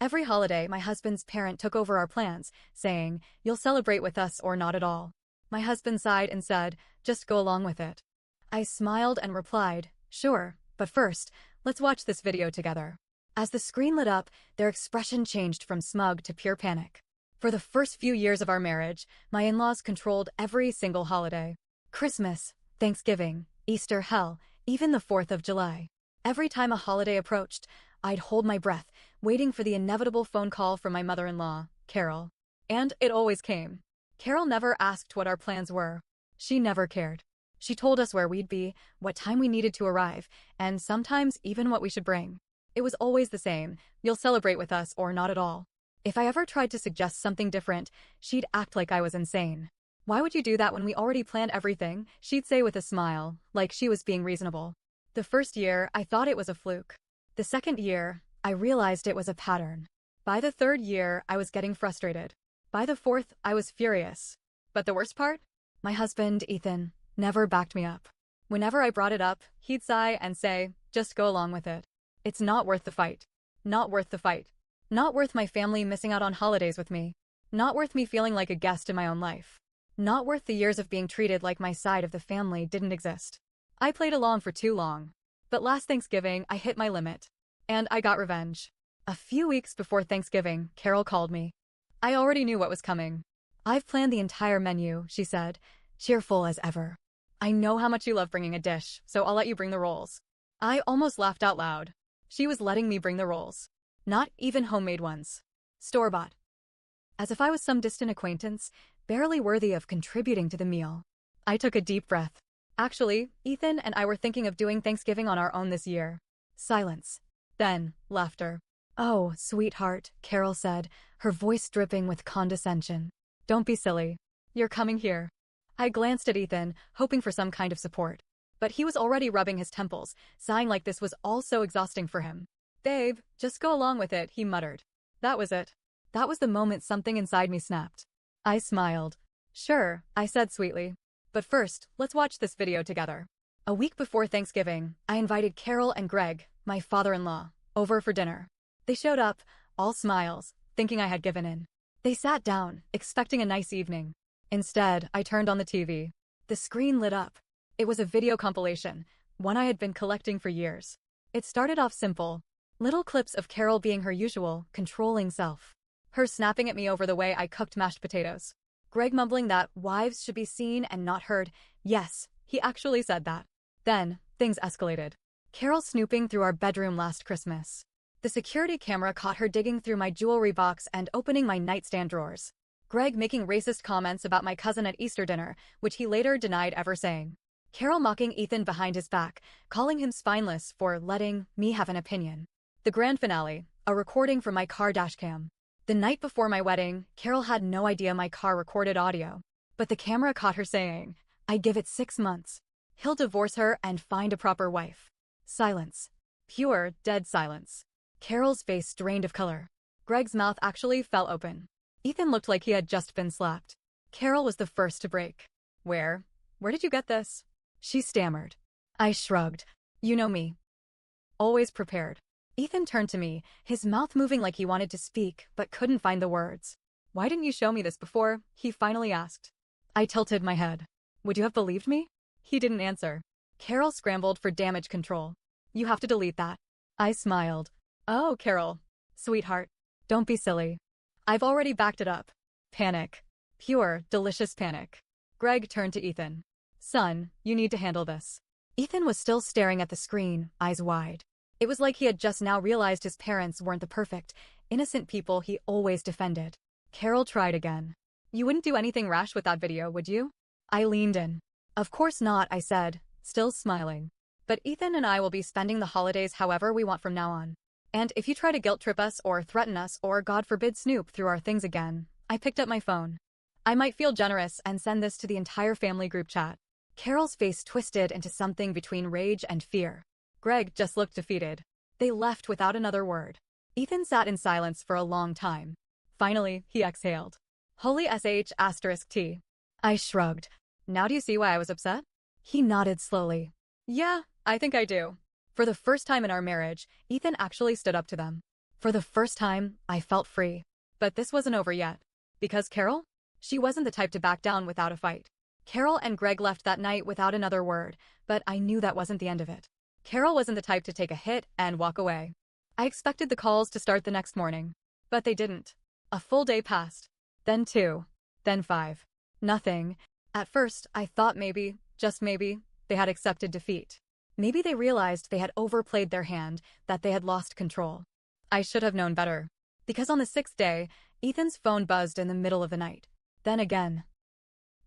Every holiday, my husband's parent took over our plans, saying, "You'll celebrate with us or not at all." My husband sighed and said, "Just go along with it." I smiled and replied, "Sure, but first, let's watch this video together." As the screen lit up, their expression changed from smug to pure panic. For the first few years of our marriage, my in-laws controlled every single holiday. Christmas, Thanksgiving, Easter, hell, even the 4th of July. Every time a holiday approached, I'd hold my breath, waiting for the inevitable phone call from my mother-in-law, Carol. And it always came. Carol never asked what our plans were. She never cared. She told us where we'd be, what time we needed to arrive, and sometimes even what we should bring. It was always the same: "You'll celebrate with us or not at all." If I ever tried to suggest something different, she'd act like I was insane. "Why would you do that when we already planned everything?" she'd say with a smile, like she was being reasonable. The first year, I thought it was a fluke. The second year, I realized it was a pattern. By the third year, I was getting frustrated. By the fourth, I was furious. But the worst part? My husband, Ethan, never backed me up. Whenever I brought it up, he'd sigh and say, "Just go along with it. It's not worth the fight. Not worth the fight. Not worth my family missing out on holidays with me. Not worth me feeling like a guest in my own life. Not worth the years of being treated like my side of the family didn't exist." I played along for too long. But last Thanksgiving, I hit my limit. And I got revenge. A few weeks before Thanksgiving, Carol called me. I already knew what was coming. "I've planned the entire menu," she said, cheerful as ever. "I know how much you love bringing a dish, so I'll let you bring the rolls." I almost laughed out loud. She was letting me bring the rolls. Not even homemade ones. Store-bought. As if I was some distant acquaintance, barely worthy of contributing to the meal. I took a deep breath. "Actually, Ethan and I were thinking of doing Thanksgiving on our own this year." Silence. Then, laughter. "Oh, sweetheart," Carol said, her voice dripping with condescension. "Don't be silly. You're coming here." I glanced at Ethan, hoping for some kind of support. But he was already rubbing his temples, sighing like this was all so exhausting for him. "Babe, just go along with it," he muttered. That was it. That was the moment something inside me snapped. I smiled. "Sure," I said sweetly. "But first, let's watch this video together." A week before Thanksgiving, I invited Carol and Greg, my father-in-law, over for dinner. They showed up, all smiles, thinking I had given in. They sat down, expecting a nice evening. Instead, I turned on the TV. The screen lit up. It was a video compilation, one I had been collecting for years. It started off simple. Little clips of Carol being her usual, controlling self. Her snapping at me over the way I cooked mashed potatoes. Greg mumbling that wives should be seen and not heard. Yes, he actually said that. Then, things escalated. Carol snooping through our bedroom last Christmas. The security camera caught her digging through my jewelry box and opening my nightstand drawers. Greg making racist comments about my cousin at Easter dinner, which he later denied ever saying. Carol mocking Ethan behind his back, calling him spineless for letting me have an opinion. The grand finale, a recording from my car dashcam. The night before my wedding, Carol had no idea my car recorded audio. But the camera caught her saying, "I give it 6 months. He'll divorce her and find a proper wife." Silence. Pure, dead silence. Carol's face drained of color. Greg's mouth actually fell open. Ethan looked like he had just been slapped. Carol was the first to break. Where did you get this?" she stammered. I shrugged. "You know me. Always prepared." Ethan turned to me, his mouth moving like he wanted to speak, but couldn't find the words. "Why didn't you show me this before?" he finally asked. I tilted my head. "Would you have believed me?" He didn't answer. Carol scrambled for damage control. "You have to delete that." I smiled. "Oh, Carol. Sweetheart. Don't be silly. I've already backed it up." Panic. Pure, delicious panic. Greg turned to Ethan. "Son, you need to handle this." Ethan was still staring at the screen, eyes wide. It was like he had just now realized his parents weren't the perfect, innocent people he always defended. Carol tried again. "You wouldn't do anything rash with that video, would you?" I leaned in. "Of course not," I said, still smiling. "But Ethan and I will be spending the holidays however we want from now on. And if you try to guilt trip us or threaten us or God forbid snoop through our things again," I picked up my phone. "I might feel generous and send this to the entire family group chat." Carol's face twisted into something between rage and fear. Greg just looked defeated. They left without another word. Ethan sat in silence for a long time. Finally, he exhaled. "Holy sh*T. I shrugged. "Now do you see why I was upset?" He nodded slowly. "Yeah, I think I do." For the first time in our marriage, Ethan actually stood up to them. For the first time, I felt free. But this wasn't over yet. Because Carol? She wasn't the type to back down without a fight. Carol and Greg left that night without another word, but I knew that wasn't the end of it. Carol wasn't the type to take a hit and walk away. I expected the calls to start the next morning. But they didn't. A full day passed. Then 2. Then 5. Nothing. At first, I thought maybe, just maybe, they had accepted defeat. Maybe they realized they had overplayed their hand, that they had lost control. I should have known better. Because on the 6th day, Ethan's phone buzzed in the middle of the night. Then again.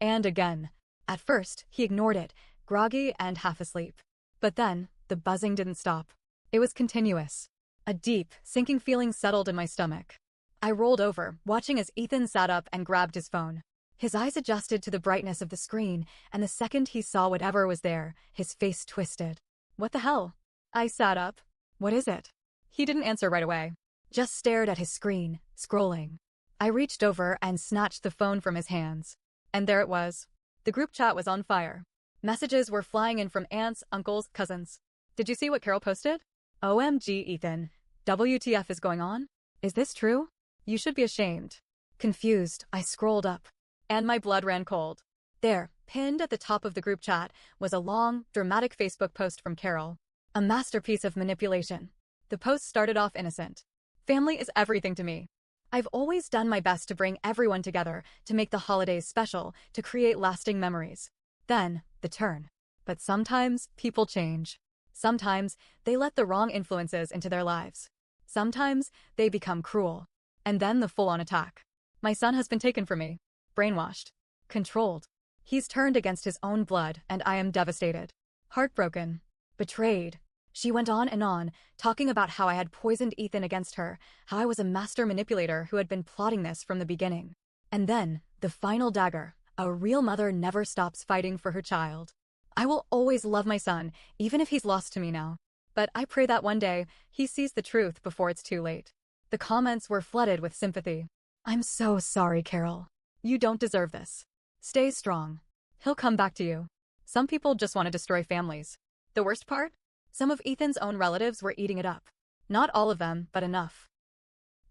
And again. At first, he ignored it, groggy and half asleep. But then, the buzzing didn't stop. It was continuous. A deep, sinking feeling settled in my stomach. I rolled over, watching as Ethan sat up and grabbed his phone. His eyes adjusted to the brightness of the screen, and the second he saw whatever was there, his face twisted. What the hell? I sat up. What is it? He didn't answer right away. Just stared at his screen, scrolling. I reached over and snatched the phone from his hands. And there it was. The group chat was on fire. Messages were flying in from aunts, uncles, cousins. Did you see what Carol posted? OMG, Ethan. WTF is going on? Is this true? You should be ashamed. Confused, I scrolled up. And my blood ran cold. There, pinned at the top of the group chat, was a long, dramatic Facebook post from Carol. A masterpiece of manipulation. The post started off innocent. Family is everything to me. I've always done my best to bring everyone together, to make the holidays special, to create lasting memories. Then, the turn. But sometimes, people change. Sometimes, they let the wrong influences into their lives. Sometimes, they become cruel. And then the full-on attack. My son has been taken from me. Brainwashed. Controlled. He's turned against his own blood, and I am devastated. Heartbroken. Betrayed. She went on, talking about how I had poisoned Ethan against her, how I was a master manipulator who had been plotting this from the beginning. And then, the final dagger. A real mother never stops fighting for her child. I will always love my son, even if he's lost to me now. But I pray that one day, he sees the truth before it's too late. The comments were flooded with sympathy. I'm so sorry, Carol. You don't deserve this. Stay strong. He'll come back to you. Some people just want to destroy families. The worst part? Some of Ethan's own relatives were eating it up. Not all of them, but enough.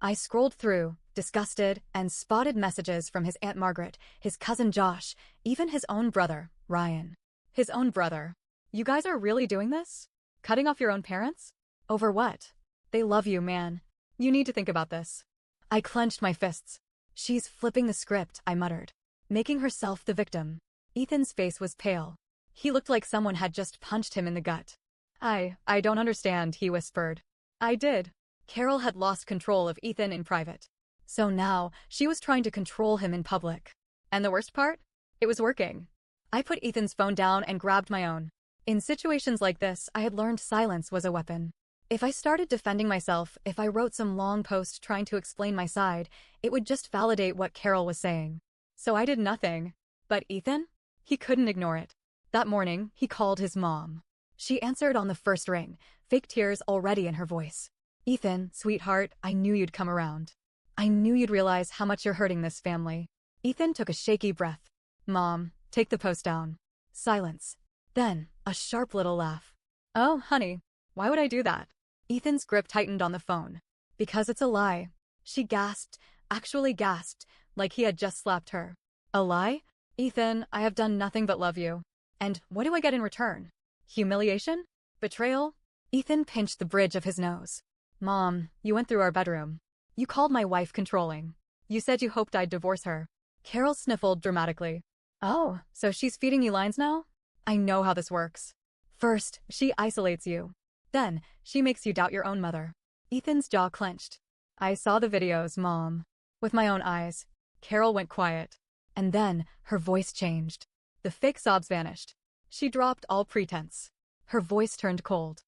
I scrolled through, disgusted, and spotted messages from his Aunt Margaret, his cousin Josh, even his own brother, Ryan. His own brother. You guys are really doing this? Cutting off your own parents? Over what? They love you, man. You need to think about this. I clenched my fists. She's flipping the script, I muttered. Making herself the victim. Ethan's face was pale. He looked like someone had just punched him in the gut. I don't understand, he whispered. I did. Carol had lost control of Ethan in private. So now, she was trying to control him in public. And the worst part? It was working. I put Ethan's phone down and grabbed my own. In situations like this, I had learned silence was a weapon. If I started defending myself, if I wrote some long post trying to explain my side, it would just validate what Carol was saying. So I did nothing. But Ethan? He couldn't ignore it. That morning, he called his mom. She answered on the first ring, fake tears already in her voice. Ethan, sweetheart, I knew you'd come around. I knew you'd realize how much you're hurting this family. Ethan took a shaky breath. Mom, take the post down. Silence. Then, a sharp little laugh. Oh, honey, why would I do that? Ethan's grip tightened on the phone. Because it's a lie. She gasped, actually gasped, like he had just slapped her. A lie? Ethan, I have done nothing but love you. And what do I get in return? Humiliation? Betrayal? Ethan pinched the bridge of his nose. Mom, you went through our bedroom. You called my wife controlling. You said you hoped I'd divorce her. Carol sniffled dramatically. Oh, so she's feeding you lines now? I know how this works. First, she isolates you. Then, she makes you doubt your own mother. Ethan's jaw clenched. I saw the videos, Mom. With my own eyes. Carol went quiet. And then, her voice changed. The fake sobs vanished. She dropped all pretense. Her voice turned cold.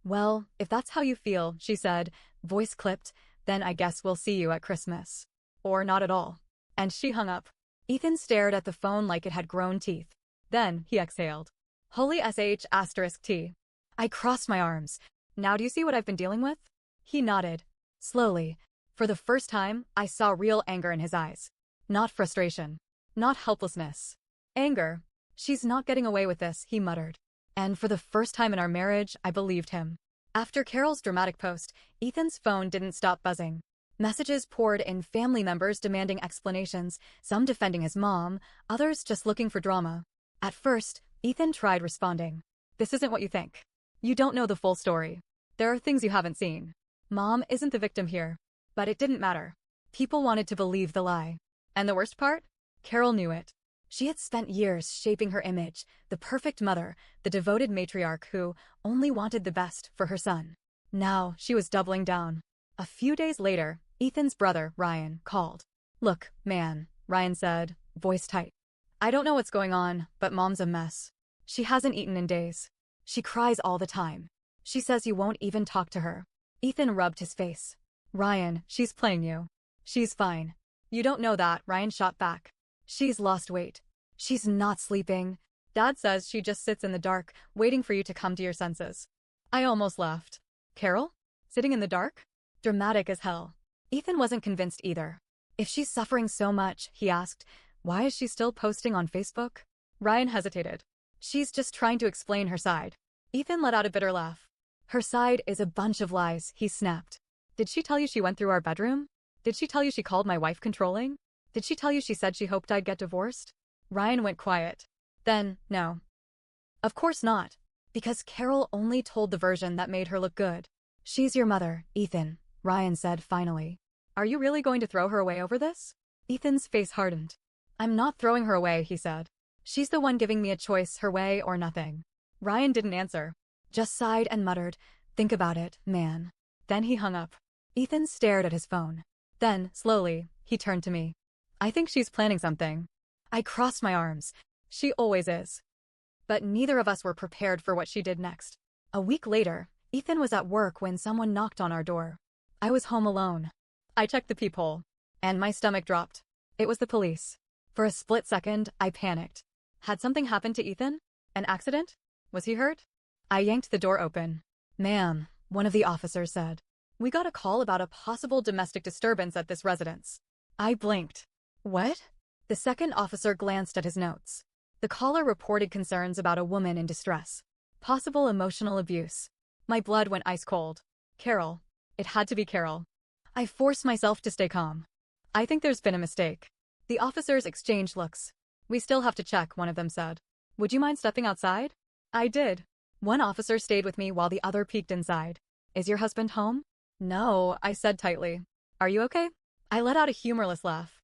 Well, if that's how you feel, she said, voice clipped, then I guess we'll see you at Christmas. Or not at all. And she hung up. Ethan stared at the phone like it had grown teeth. Then, he exhaled. Holy sh*T. I crossed my arms. Now do you see what I've been dealing with? He nodded. Slowly. For the first time, I saw real anger in his eyes. Not frustration. Not helplessness. Anger. She's not getting away with this, he muttered. And for the first time in our marriage, I believed him. After Carol's dramatic post, Ethan's phone didn't stop buzzing. Messages poured in, family members demanding explanations, some defending his mom, others just looking for drama. At first, Ethan tried responding. This isn't what you think. You don't know the full story. There are things you haven't seen. Mom isn't the victim here. But it didn't matter. People wanted to believe the lie. And the worst part? Carol knew it. She had spent years shaping her image, the perfect mother, the devoted matriarch who only wanted the best for her son. Now, she was doubling down. A few days later, Ethan's brother, Ryan, called. Look, man, Ryan said, voice tight. I don't know what's going on, but Mom's a mess. She hasn't eaten in days. She cries all the time. She says you won't even talk to her. Ethan rubbed his face. Ryan, she's playing you. She's fine. You don't know that, Ryan shot back. She's lost weight. She's not sleeping. Dad says she just sits in the dark, waiting for you to come to your senses. I almost laughed. Carol? Sitting in the dark? Dramatic as hell. Ethan wasn't convinced either. If she's suffering so much, he asked, why is she still posting on Facebook? Ryan hesitated. She's just trying to explain her side. Ethan let out a bitter laugh. Her side is a bunch of lies, he snapped. Did she tell you she went through our bedroom? Did she tell you she called my wife controlling? Did she tell you she said she hoped I'd get divorced? Ryan went quiet. Then, no. Of course not. Because Carol only told the version that made her look good. She's your mother, Ethan, Ryan said finally. Are you really going to throw her away over this? Ethan's face hardened. I'm not throwing her away, he said. She's the one giving me a choice, her way or nothing. Ryan didn't answer. Just sighed and muttered, think about it, man. Then he hung up. Ethan stared at his phone. Then, slowly, he turned to me. I think she's planning something. I crossed my arms. She always is. But neither of us were prepared for what she did next. A week later, Ethan was at work when someone knocked on our door. I was home alone. I checked the peephole. And my stomach dropped. It was the police. For a split second, I panicked. Had something happened to Ethan? An accident? Was he hurt? I yanked the door open. Ma'am, one of the officers said. We got a call about a possible domestic disturbance at this residence. I blinked. What? The second officer glanced at his notes. The caller reported concerns about a woman in distress. Possible emotional abuse. My blood went ice cold. Carol. It had to be Carol. I forced myself to stay calm. I think there's been a mistake. The officers exchanged looks. We still have to check, one of them said. Would you mind stepping outside? I did. One officer stayed with me while the other peeked inside. Is your husband home? No, I said tightly. Are you okay? I let out a humorless laugh.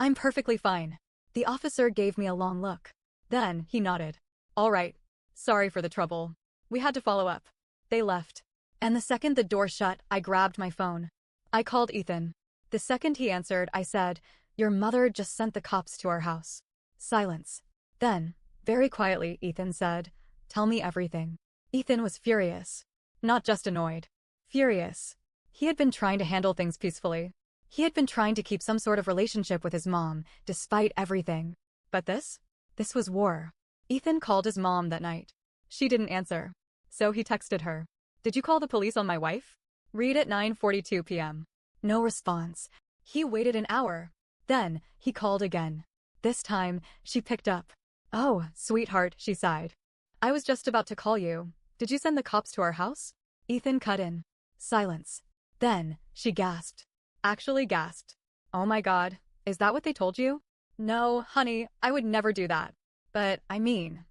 I'm perfectly fine. The officer gave me a long look. Then, he nodded. All right. Sorry for the trouble. We had to follow up. They left. And the second the door shut, I grabbed my phone. I called Ethan. The second he answered, I said, your mother just sent the cops to our house. Silence. Then, very quietly, Ethan said, tell me everything. Ethan was furious. Not just annoyed. Furious. He had been trying to handle things peacefully. He had been trying to keep some sort of relationship with his mom, despite everything. But this? This was war. Ethan called his mom that night. She didn't answer. So he texted her. Did you call the police on my wife? Read at 9:42 p.m. No response. He waited an hour. Then, he called again. This time, she picked up. Oh, sweetheart, she sighed. I was just about to call you. Did you send the cops to our house? Ethan cut in. Silence. Then, she gasped. Actually gasped. Oh my God, is that what they told you? No, honey, I would never do that. But, I mean,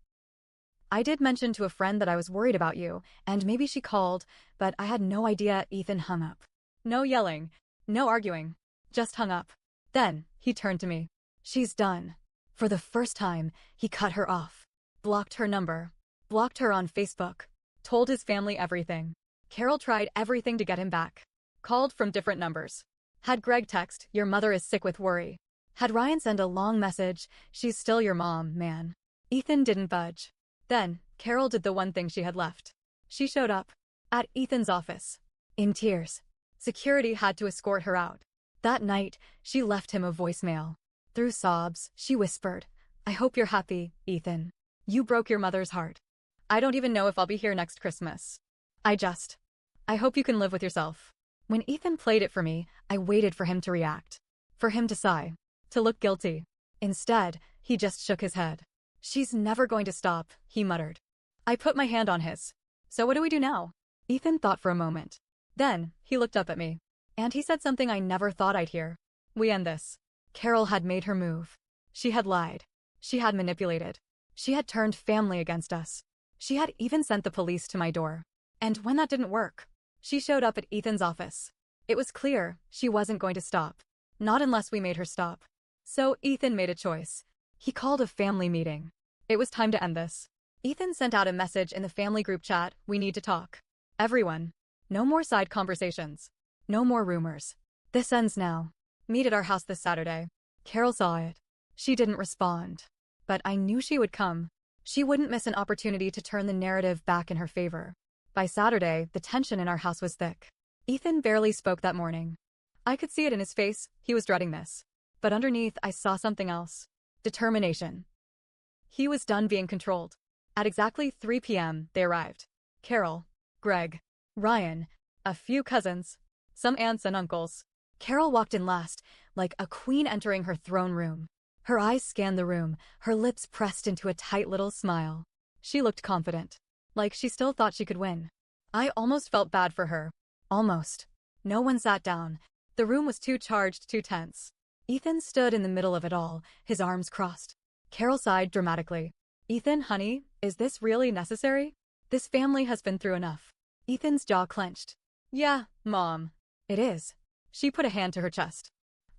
I did mention to a friend that I was worried about you, and maybe she called, but I had no idea. Ethan hung up. No yelling. No arguing. Just hung up. Then, he turned to me. She's done. For the first time, he cut her off. Blocked her number. Blocked her on Facebook. Told his family everything. Carol tried everything to get him back. Called from different numbers. Had Greg text, your mother is sick with worry. Had Ryan send a long message, she's still your mom, man. Ethan didn't budge. Then, Carol did the one thing she had left. She showed up. At Ethan's office. In tears. Security had to escort her out. That night, she left him a voicemail. Through sobs, she whispered, I hope you're happy, Ethan. You broke your mother's heart. I don't even know if I'll be here next Christmas. I hope you can live with yourself. When Ethan played it for me, I waited for him to react. For him to sigh. To look guilty. Instead, he just shook his head. She's never going to stop, he muttered. I put my hand on his. So what do we do now? Ethan thought for a moment. Then, he looked up at me. And he said something I never thought I'd hear. We end this. Carol had made her move. She had lied. She had manipulated. She had turned family against us. She had even sent the police to my door. And when that didn't work, she showed up at Ethan's office. It was clear she wasn't going to stop. Not unless we made her stop. So Ethan made a choice. He called a family meeting. It was time to end this. Ethan sent out a message in the family group chat, "We need to talk. Everyone. No more side conversations. No more rumors. This ends now. Meet at our house this Saturday." Carol saw it. She didn't respond. But I knew she would come. She wouldn't miss an opportunity to turn the narrative back in her favor. By Saturday, the tension in our house was thick. Ethan barely spoke that morning. I could see it in his face, he was dreading this. But underneath, I saw something else. Determination. He was done being controlled. At exactly 3 p.m., they arrived. Carol, Greg, Ryan, a few cousins, some aunts and uncles. Carol walked in last, like a queen entering her throne room. Her eyes scanned the room, her lips pressed into a tight little smile. She looked confident, like she still thought she could win. I almost felt bad for her. Almost. No one sat down. The room was too charged, too tense. Ethan stood in the middle of it all, his arms crossed. Carol sighed dramatically. "Ethan, honey, is this really necessary? This family has been through enough." Ethan's jaw clenched. "Yeah, Mom. It is." She put a hand to her chest.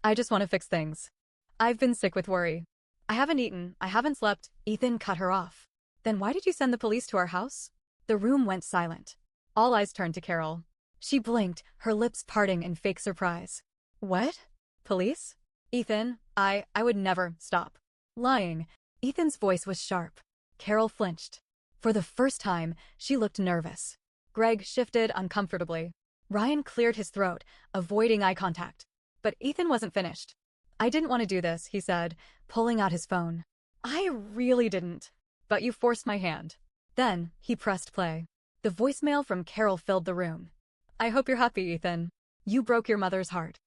"I just want to fix things. I've been sick with worry. I haven't eaten, I haven't slept." Ethan cut her off. "Then why did you send the police to our house?" The room went silent. All eyes turned to Carol. She blinked, her lips parting in fake surprise. "What? Police?" "Ethan, I would never stop lying." Ethan's voice was sharp. Carol flinched. For the first time, she looked nervous. Greg shifted uncomfortably. Ryan cleared his throat, avoiding eye contact. But Ethan wasn't finished. "I didn't want to do this," he said, pulling out his phone. "I really didn't. But you forced my hand." Then, he pressed play. The voicemail from Carol filled the room. "I hope you're happy, Ethan. You broke your mother's heart.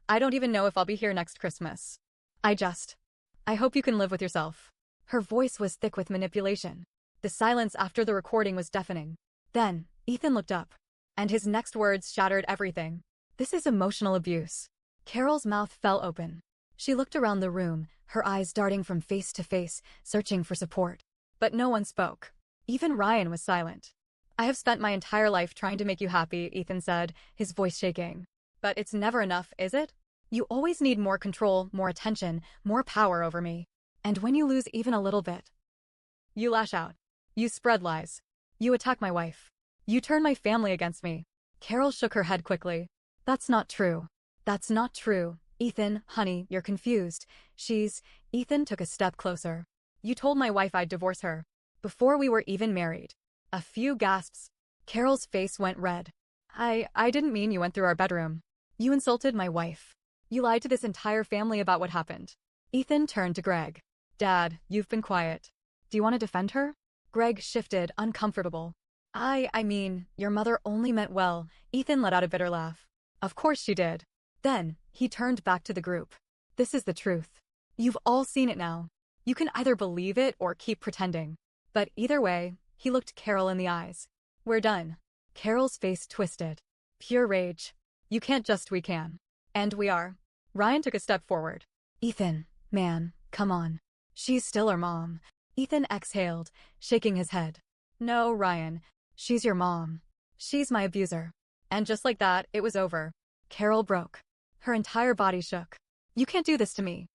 I don't even know if I'll be here next Christmas. I hope you can live with yourself." Her voice was thick with manipulation. The silence after the recording was deafening. Then, Ethan looked up. And his next words shattered everything. "This is emotional abuse." Carol's mouth fell open. She looked around the room, her eyes darting from face to face, searching for support. But no one spoke. Even Ryan was silent. "I have spent my entire life trying to make you happy," Ethan said, his voice shaking. "But it's never enough, is it? You always need more control, more attention, more power over me. And when you lose even a little bit, you lash out. You spread lies. You attack my wife. You turn my family against me." Carol shook her head quickly. "That's not true. That's not true. Ethan, honey, you're confused. Ethan took a step closer. "You told my wife I'd divorce her. Before we were even married." A few gasps. Carol's face went red. I didn't mean you went through our bedroom. You insulted my wife. You lied to this entire family about what happened." Ethan turned to Greg. "Dad, you've been quiet. Do you want to defend her?" Greg shifted, uncomfortable. I mean, your mother only meant well." Ethan let out a bitter laugh. "Of course she did." Then, he turned back to the group. "This is the truth. You've all seen it now. You can either believe it or keep pretending. But either way," he looked Carol in the eyes. "We're done." Carol's face twisted. Pure rage. "You can't just we can." "And we are." Ryan took a step forward. "Ethan, man, come on. She's still our mom." Ethan exhaled, shaking his head. "No, Ryan. She's your mom. She's my abuser." And just like that, it was over. Carol broke. Her entire body shook. "You can't do this to me.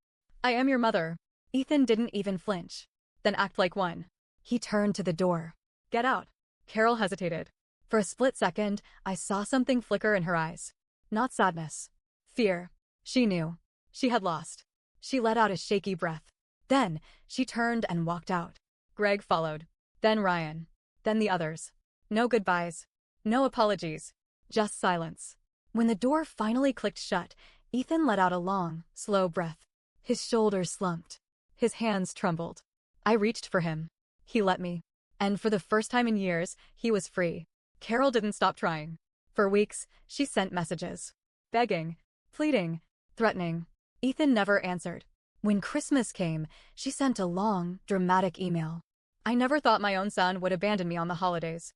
I am your mother." Ethan didn't even flinch. "Then act like one." He turned to the door. "Get out." Carol hesitated. For a split second, I saw something flicker in her eyes. Not sadness. Fear. She knew. She had lost. She let out a shaky breath. Then, she turned and walked out. Greg followed. Then Ryan. Then the others. No goodbyes. No apologies. Just silence. When the door finally clicked shut, Ethan let out a long, slow breath. His shoulders slumped. His hands trembled. I reached for him. He let me. And for the first time in years, he was free. Carol didn't stop trying. For weeks, she sent messages. Begging, pleading, threatening. Ethan never answered. When Christmas came, she sent a long, dramatic email. "I never thought my own son would abandon me on the holidays.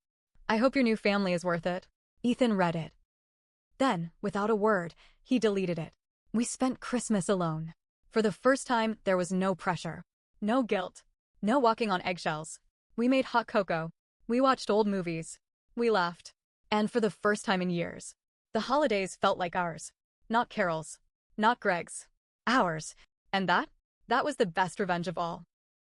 I hope your new family is worth it. Ethan read it. Then, without a word, he deleted it. We spent Christmas alone. For the first time, there was no pressure. No guilt. No walking on eggshells. We made hot cocoa. We watched old movies. We laughed. And for the first time in years, the holidays felt like ours. Not Carol's. Not Greg's. Ours. And that was the best revenge of all.